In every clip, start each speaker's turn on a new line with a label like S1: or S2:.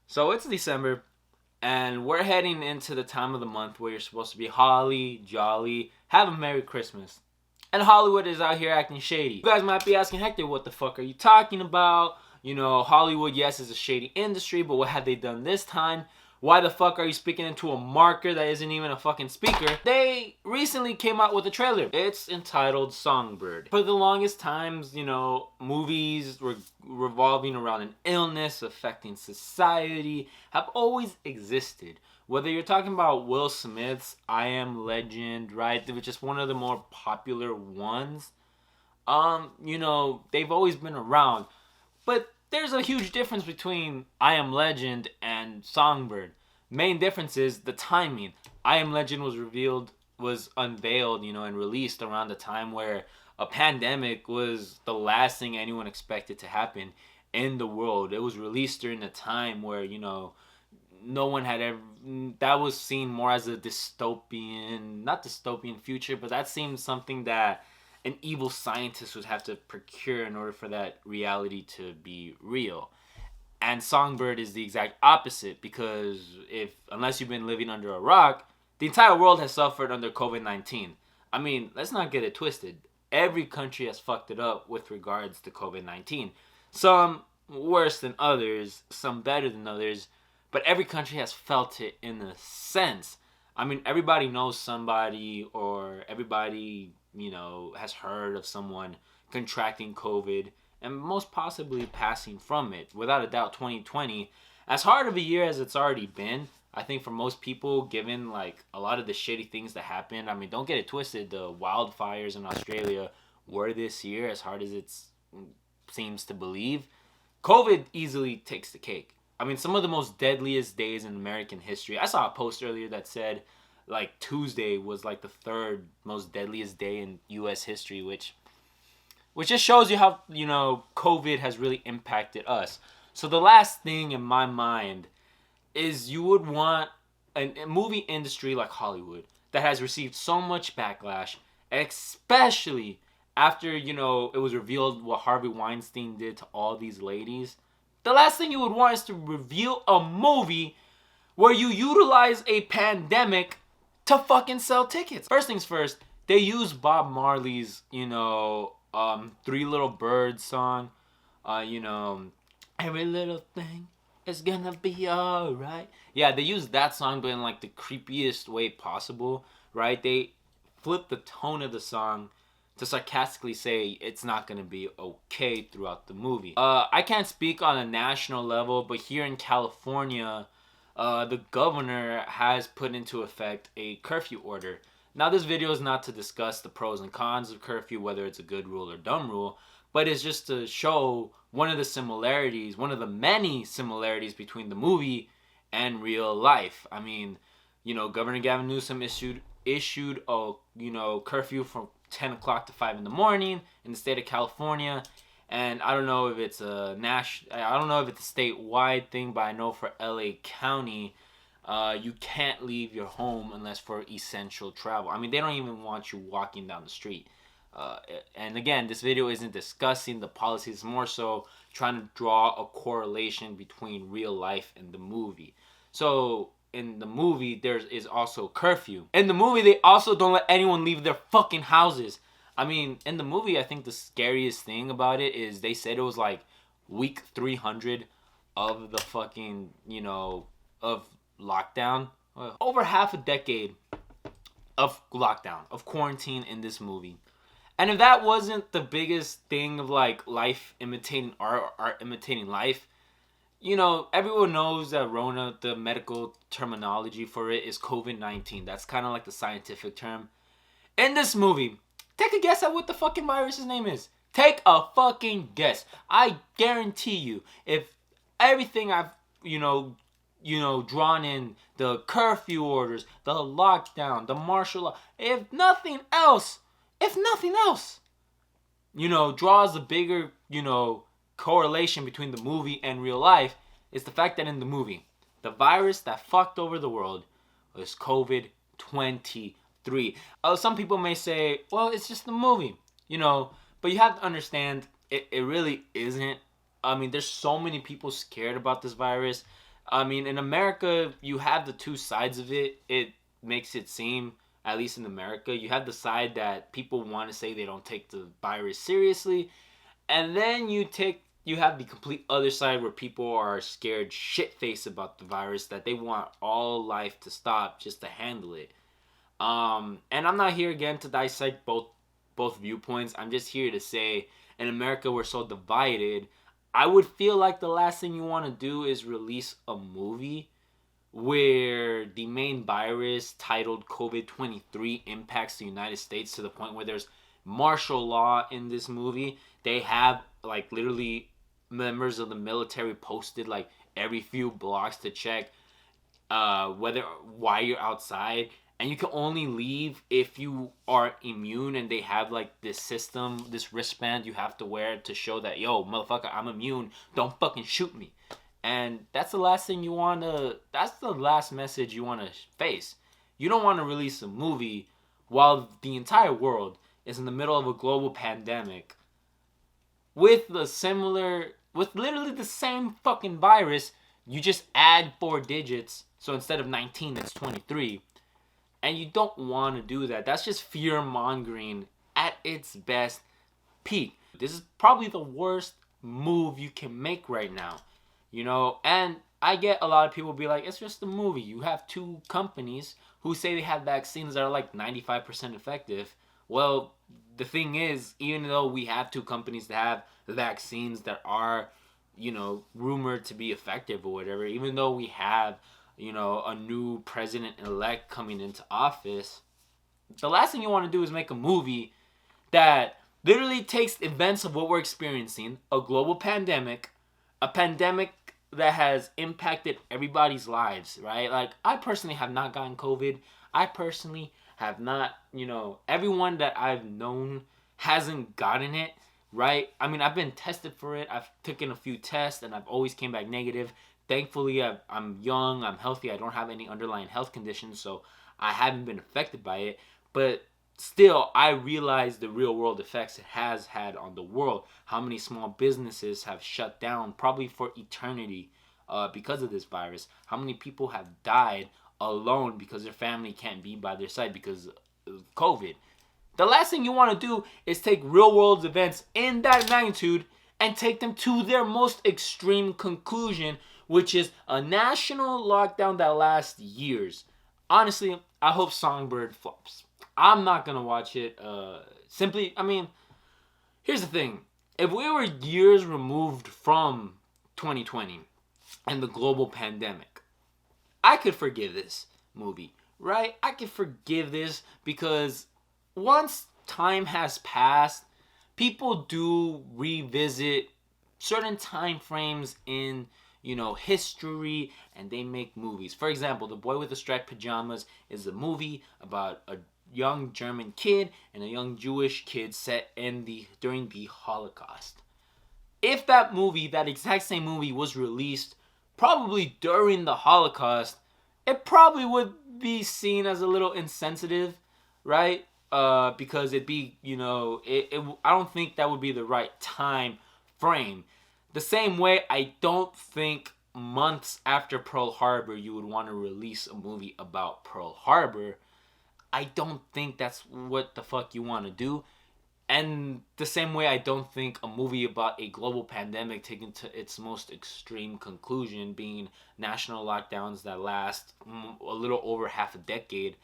S1: So it's December, and we're heading into the time of the month where you're supposed to be holly, jolly, have a Merry Christmas. And Hollywood is out here acting shady. You guys might be asking, Hector, what the fuck are you talking about? You know, Hollywood, yes, is a shady industry, but what have they done this time? Why the fuck are you speaking into a marker that isn't even a fucking speaker? They recently came out with a trailer. It's entitled Songbird. For the longest times, you know, movies were revolving around an illness affecting society have always existed. Whether you're talking about Will Smith's I Am Legend, right, which is one of the more popular ones, you know, they've always been around. But there's a huge difference between I Am Legend and Songbird. Main difference is the timing. I Am Legend was unveiled, you know, and released around the time where a pandemic was the last thing anyone expected to happen in the world. It was released during a time where, you know, no one had ever, that was seen more as a dystopian, not dystopian future, but that seemed something that an evil scientist would have to procure in order for that reality to be real. And Songbird is the exact opposite, because if unless you've been living under a rock, the entire world has suffered under COVID-19. I mean, let's not get it twisted. Every country has fucked it up with regards to COVID-19. Some worse than others, some better than others, but every country has felt it in a sense. I mean, everybody knows somebody, or everybody, you know, has heard of someone contracting COVID and most possibly passing from it. Without a doubt, 2020, as hard of a year as it's already been, I think for most people, given like a lot of the shitty things that happened, I mean, don't get it twisted, the wildfires in Australia were this year, as hard as it seems to believe. COVID easily takes the cake. I mean, some of the most deadliest days in American history. I saw a post earlier that said like Tuesday was like the third most deadliest day in U.S. history, which just shows you how, you know, COVID has really impacted us. So the last thing in my mind is you would want a movie industry like Hollywood that has received so much backlash, especially after, you know, it was revealed what Harvey Weinstein did to all these ladies. The last thing you would want is to reveal a movie where you utilize a pandemic to fucking sell tickets. First things first, they use Bob Marley's, you know, Three Little Birds song. You know, every little thing is gonna be alright. Yeah, they use that song, but in like the creepiest way possible, right? They flip the tone of the song to sarcastically say it's not gonna be okay throughout the movie. I can't speak on a national level, but here in California, the governor has put into effect a curfew order. Now, this video is not to discuss the pros and cons of curfew, whether it's a good rule or dumb rule, but it's just to show one of the similarities, one of the many similarities between the movie and real life. I mean, you know, Governor Gavin Newsom issued a, you know, curfew from 10 o'clock to 5 in the morning in the state of California. And I don't know if it's a I don't know if it's a statewide thing, but I know for LA County, you can't leave your home unless for essential travel. I mean, they don't even want you walking down the street. And again, this video isn't discussing the policies, it's more so trying to draw a correlation between real life and the movie. So in the movie, there is also curfew. In the movie, they also don't let anyone leave their fucking houses. I mean, in the movie, I think the scariest thing about it is they said it was like week 300 of the fucking, you know, of lockdown. Over half a decade of lockdown, of quarantine in this movie. And if that wasn't the biggest thing of like life imitating art, art imitating life, you know, everyone knows that Rona, the medical terminology for it is COVID-19. That's kind of like the scientific term. In this movie, take a guess at what the fucking virus's name is. Take a fucking guess. I guarantee you, if everything I've, you know, drawn in, the curfew orders, the lockdown, the martial law, if nothing else, you know, draws a bigger, you know, correlation between the movie and real life, is the fact that in the movie, the virus that fucked over the world was COVID-23. Some people may say, well, it's just the movie, you know, but you have to understand, it really isn't. I mean, there's so many people scared about this virus. I mean, in America, you have the two sides of it. It makes it seem, at least in America, you have the side that people want to say they don't take the virus seriously, and then you have the complete other side where people are scared shit faced about the virus, that they want all life to stop just to handle it. And I'm not here again to dissect both viewpoints. I'm just here to say, in America, we're so divided. I would feel like the last thing you want to do is release a movie where the main virus titled COVID-23 impacts the United States to the point where there's martial law in this movie. They have like literally members of the military posted like every few blocks to check why you're outside, and you can only leave if you are immune, and they have like this system, this wristband you have to wear to show that, yo, motherfucker, I'm immune, don't fucking shoot me. And that's the last thing you want to, that's the last message you want to face. You don't want to release a movie while the entire world is in the middle of a global pandemic with literally the same fucking virus. You just add 4 digits, so instead of 19, it's 23. And you don't want to do that. That's just fear mongering at its best peak. This is probably the worst move you can make right now. You know, and I get a lot of people be like, it's just a movie. You have 2 companies who say they have vaccines that are like 95% effective. Well, the thing is, even though we have 2 companies that have vaccines that are, you know, rumored to be effective or whatever, even though we have, you know, a new president-elect coming into office, the last thing you want to do is make a movie that literally takes events of what we're experiencing, a global pandemic, a pandemic that has impacted everybody's lives, right? Like, I personally have not gotten COVID. I personally have not, you know, everyone that I've known hasn't gotten it, right? I mean, I've been tested for it. I've taken a few tests and I've always came back negative. Thankfully, I'm young, I'm healthy, I don't have any underlying health conditions, so I haven't been affected by it. But still, I realize the real world effects it has had on the world. How many small businesses have shut down, probably for eternity, because of this virus. How many people have died alone because their family can't be by their side because of COVID. The last thing you want to do is take real world events in that magnitude and take them to their most extreme conclusion, which is a national lockdown that lasts years. Honestly, I hope Songbird flops. I'm not going to watch it. Here's the thing. If we were years removed from 2020 and the global pandemic, I could forgive this movie, right? I could forgive this because once time has passed, people do revisit certain time frames in, you know, history, and they make movies. For example, The Boy with the Striped Pajamas is a movie about a young German kid and a young Jewish kid set during the Holocaust. If that exact same movie was released probably during the Holocaust, it probably would be seen as a little insensitive, right? Because it'd be, you know, I don't think that would be the right time frame. The same way I don't think months after Pearl Harbor you would want to release a movie about Pearl Harbor. I don't think that's what the fuck you want to do. And the same way I don't think a movie about a global pandemic taken to its most extreme conclusion, being national lockdowns that last a little over half a decade,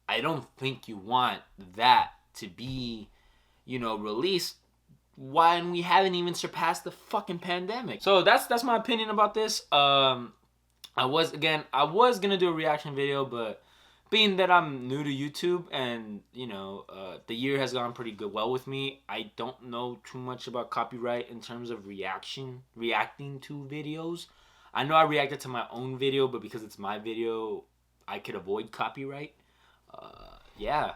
S1: I don't think you want that to be, you know, released when we haven't even surpassed the fucking pandemic. So that's my opinion about this. I was gonna do a reaction video, but being that I'm new to YouTube and, you know, the year has gone pretty well with me, I don't know too much about copyright in terms of reacting to videos. I know I reacted to my own video, but because it's my video, I could avoid copyright. Yeah.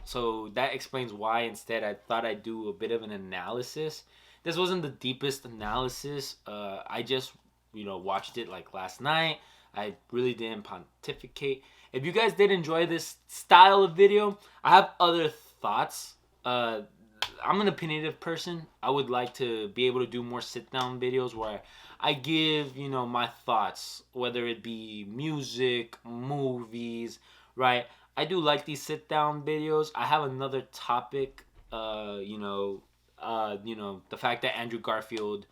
S1: So that explains why instead I thought I'd do a bit of an analysis. This wasn't the deepest analysis. I just, you know, watched it like last night. I really didn't pontificate. If you guys did enjoy this style of video, I have other thoughts. I'm an opinionative person. I would like to be able to do more sit down videos where I give, you know, my thoughts, whether it be music, movies, right? I do like these sit down videos. I have another topic, the fact that Andrew Garfield,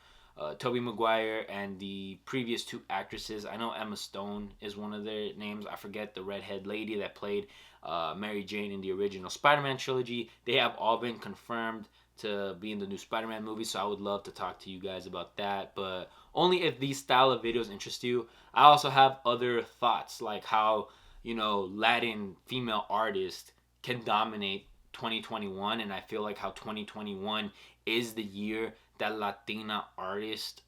S1: Tobey Maguire, and the previous two actresses, I know Emma Stone is one of their names. I forget the redhead lady that played Mary Jane in the original Spider-Man trilogy. They have all been confirmed to be in the new Spider-Man movie, so I would love to talk to you guys about that, but only if these style of videos interest you. I also have other thoughts, like how, you know, Latin female artists can dominate 2021, and I feel like how 2021 is the year that Latina artists,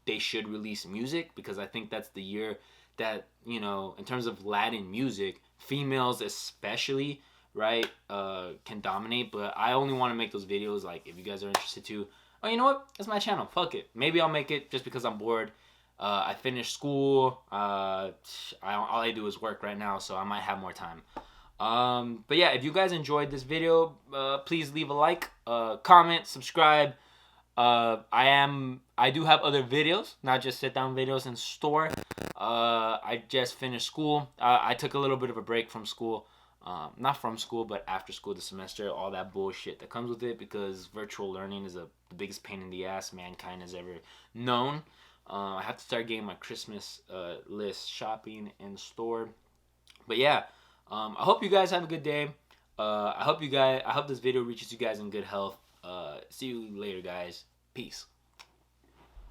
S1: they should release music, because I think that's the year that, you know, in terms of Latin music, females especially, right, can dominate. But I only want to make those videos, like, if you guys are interested to. Oh, you know what? It's my channel. Fuck it. Maybe I'll make it just because I'm bored. I finished school. All I do is work right now, so I might have more time. But yeah, if you guys enjoyed this video, please leave a like, comment, subscribe. I do have other videos, not just sit down videos in store. I just finished school. I took a little bit of a break from school. Not from school, but after school, the semester, all that bullshit that comes with it, because virtual learning is the biggest pain in the ass mankind has ever known. I have to start getting my Christmas list shopping in store. But yeah, I hope you guys have a good day. I hope this video reaches you guys in good health. See you later, guys. Peace.